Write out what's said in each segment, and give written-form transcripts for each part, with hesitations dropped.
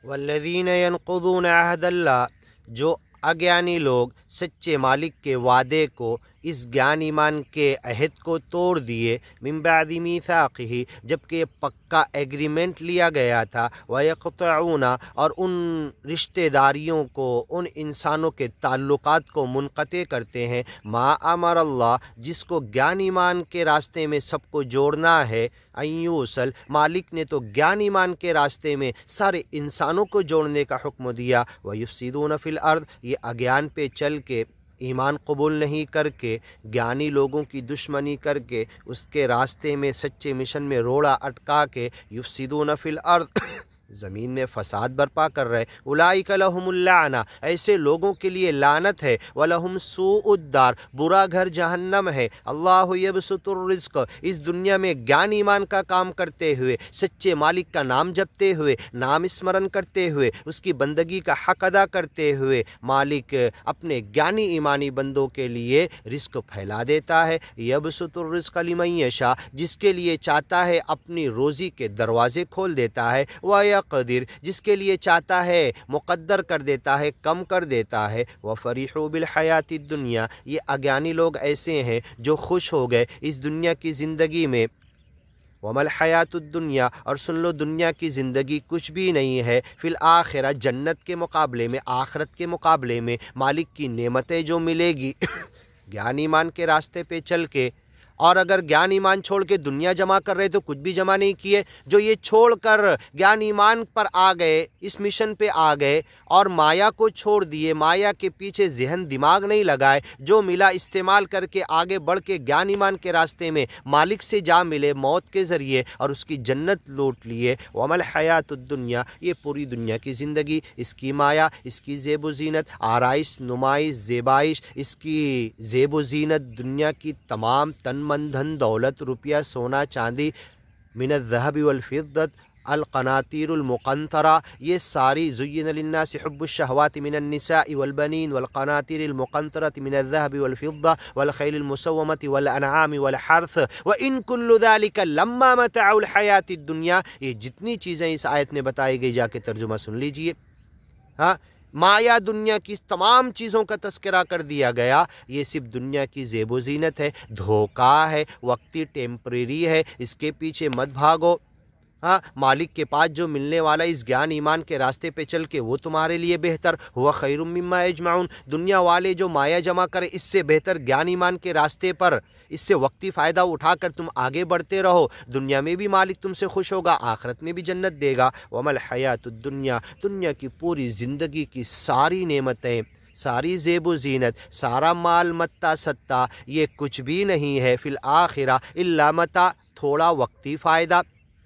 والذین ینقضون عہد اللہ، جو اگیانی لوگ سچے مالک کے وعدے کو، اس گیان ایمان کے عہد کو توڑ دیے، من بعد میثاقہ، جبکہ یہ پکا ایگریمنٹ لیا گیا تھا، ویقطعون، اور ان رشتہ داریوں کو، ان انسانوں کے تعلقات کو منقطع کرتے ہیں، ما امر اللہ، جس کو گیان ایمان کے راستے میں سب کو جوڑنا ہے، ان یوصل، مالک نے تو گیان ایمان کے راستے میں سارے انسانوں کو جوڑنے کا حکم دیا، ویفسدون فی الارض، یہ اگیان پہ چل کے، ایمان قبول نہیں کر کے، گیانی لوگوں کی دشمنی کر کے، اس کے راستے میں سچے مشن میں روڑا اٹکا کے، یفسدون فی الارض، زمین میں فساد برپا کر رہے، اولئک لہم اللعنہ، ایسے لوگوں کے لیے لعنت ہے، ولہم سوء الدار، برا گھر جہنم ہے، اللہ یبسط الرزق، اس دنیا میں گیان ایمان کا کام کرتے ہوئے، سچے مالک کا نام جپتے ہوئے، نام اسمرن کرتے ہوئے، اس کی بندگی کا حق ادا کرتے ہوئے، مالک اپنے گیانی ایمانی بندوں کے لیے رزق پھیلا دیتا ہے، یبسط الرزق لمن یشاء، جس کے لیے چاہتا ہے اپنی روزی کے دروازے کھول دیتا ہے، قدر، جس کے لیے چاہتا ہے مقدر کر دیتا ہے، کم کر دیتا ہے، وَفَرِحُوا بِالْحَيَاةِ الدُّنْيَا، یہ اگیانی لوگ ایسے ہیں جو خوش ہو گئے اس دنیا کی زندگی میں، وَمَا الْحَيَاةُ الدُّنْيَا، اور سن لو دنیا کی زندگی کچھ بھی نہیں ہے، فی الآخرہ، جنت کے مقابلے میں، آخرت کے مقابلے میں، مالک کی نعمتیں جو ملے گی گیان ایمان کے راستے پہ چل کے، اور اگر گیان ایمان چھوڑ کے دنیا جمع کر رہے تو کچھ بھی جمع نہیں کیے، جو یہ چھوڑ کر گیان ایمان پر آ گئے، اس مشن پہ آ گئے اور مایا کو چھوڑ دیے، مایا کے پیچھے ذہن دماغ نہیں لگائے، جو ملا استعمال کر کے آگے بڑھ کے گیان ایمان کے راستے میں مالک سے جا ملے موت کے ذریعے اور اس کی جنت لوٹ لیے، وَمَا الْحَيَاةُ الدُّنْيَا، یہ پوری دنیا کی زندگی، اس کی مایا، اس کی زیب و زینت، آرائش، نمائش، زیبائش، اس کی زیب و زینت، دنیا کی تمام تن من دھن دولت، روپیہ، سونا، چاندی، من الذهب والفضة، القناطیر المقنطرہ، یہ ساری، زین للناس حب الشہوات من النساء والبنین والقناطیر المقنطرة من الذهب والفضة والخیل المسومة والانعام والحرث وان كل ذلك لما متاع الحیاة الدنیا، یہ جتنی چیزیں اس آیت میں بتائی گئی، جا کے ترجمہ سن لیجئے، ہاں، مایا دنیا کی تمام چیزوں کا تذکرہ کر دیا گیا، یہ صرف دنیا کی زیب و زینت ہے، دھوکہ ہے، وقتی ٹیمپریری ہے، اس کے پیچھے مت بھاگو، ہاں، مالک کے پاس جو ملنے والا اس گیان ایمان کے راستے پہ چل کے وہ تمہارے لیے بہتر، ہوا خیر مما یجمعون، دنیا والے جو مایا جمع کرے اس سے بہتر گیان ایمان کے راستے پر، اس سے وقتی فائدہ اٹھا کر تم آگے بڑھتے رہو، دنیا میں بھی مالک تم سے خوش ہوگا، آخرت میں بھی جنت دے گا، وَمَا الْحَيَاةُ الدُّنْيَا، دنیا کی پوری زندگی کی ساری نعمتیں، ساری زیب و زینت، سارا مال متا ستا، یہ کچھ بھی نہیں ہے، فی الآخرہ الا متاع، تھوڑا وقتی فائدہ،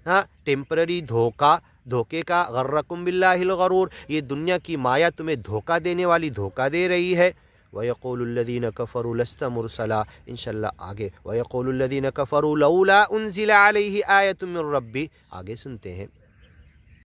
ہاں، ٹیمپرری دھوکہ، دھوکے کا، غرکم باللہ الغرور، یہ دنیا کی مایا تمہیں دھوکہ دینے والی دھوکہ دے رہی ہے، وَيَقُولُ الَّذِينَ كَفَرُوا لَسْتَ مُرْسَلًا، انشاءاللہ آگے، وَيَقُولُ الَّذِينَ كَفَرُوا لَوْلَا أُنزِلَ عَلَيْهِ آيَةٌ مِّن رَّبِّهِ، آگے سنتے ہیں۔